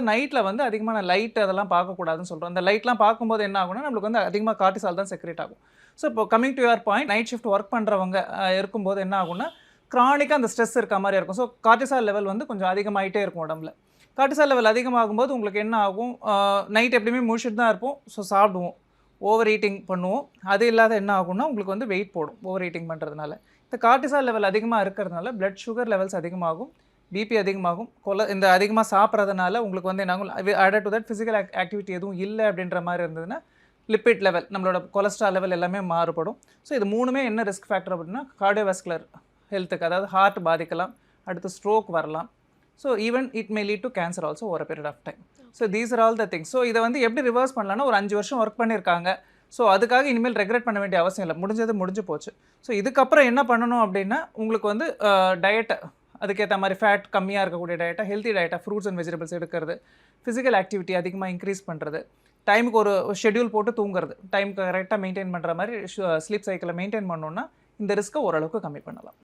நைட்டில் வந்து அதிகமான லைட் அதெல்லாம் பார்க்கக்கூடாதுன்னு சொல்கிறோம். அந்த லைட்லாம் பார்க்கும்போது என்ன ஆகும்னா, நம்மளுக்கு வந்து அதிகமாக கார்ட்டிசால் தான் செக்ரேட் ஆகும். ஸோ இப்போ coming to your point, night shift work பண்ணுறவங்க இருக்கும்போது என்ன ஆகும்னா, கிரானிக்காக அந்த ஸ்ட்ரெஸ் இருக்க மாதிரி இருக்கும். ஸோ கார்ட்டிசால் லெவல் வந்து கொஞ்சம் அதிகமாகிட்டே இருக்கும் உடம்புல. கார்ட்டிசால் லெவல் அதிகமாகும்போது உங்களுக்கு என்ன ஆகும், நைட் எப்படியுமே முழிச்சிட்டு தான் இருப்போம். ஸோ சாப்பிடுவோம், ஓவர் ஈட்டிங் பண்ணுவோம். அது இல்லாத என்ன ஆகும்னா, உங்களுக்கு வந்து வெயிட் போடும் ஓவர் ஈட்டிங் பண்ணுறதுனால. இந்த கார்ட்டிசால் லெவல் அதிகமாக இருக்கிறதுனால பிளட் சுகர் லெவல்ஸ் அதிகமாகும், பிபி அதிகமாகும். இந்த அதிகமாக சாப்பிட்றதுனால உங்களுக்கு வந்து என்ன ஆகும், added to that physical activity எதுவும் இல்லை அப்படின்ற மாதிரி இருந்ததுன்னா, லிப்பிட் லெவல், நம்மளோட கொலஸ்ட்ரால் லெவல் எல்லாமே மாறுபடும். ஸோ இது 3மே என்ன ரிஸ்க் ஃபேக்டர் அப்படின்னா, கார்டியோவாஸ்குலர் ஹெல்த்துக்கு, அதாவது ஹார்ட் பாதிக்கலாம், அடுத்து ஸ்ட்ரோக் வரலாம். So even it may lead to cancer also over period of time. So these are all the things. ஸோ இதை வந்து எப்படி ரிவர்ஸ் பண்ணலாம்னா, ஒரு 5 வருஷம் ஒர்க் பண்ணியிருக்காங்க. ஸோ அதுக்காக இனிமேல் ரெக்ரெட் பண்ண வேண்டிய அவசியம் இல்லை, முடிஞ்சது முடிஞ்சு போச்சு. ஸோ இதுக்கப்புறம் என்ன பண்ணணும் அப்படின்னா, உங்களுக்கு வந்து டயட்டை அதுக்கேற்ற மாதிரி ஃபேட் கம்மியாக இருக்கக்கூடிய டயட்டை, ஹெல்த்தி டயட்டை, ஃப்ரூட்ஸ் அண்ட் வெஜிடபிள்ஸ் எடுக்கிறது, ஃபிசிக்கல் ஆக்டிவிட்டி அதிகமாக இன்க்ரீஸ் பண்ணுறது, டைமுக்கு ஒரு ஷெட்யூல் போட்டு தூங்குறது, டைமுக்கு கரெக்டாக மெயின்டைன் பண்ணுற மாதிரி ஸ்லீப் சைக்கிளை மெயின்டைன் பண்ணோன்னா இந்த ரிஸ்க்கை ஓரளவுக்கு கம்மி பண்ணலாம்.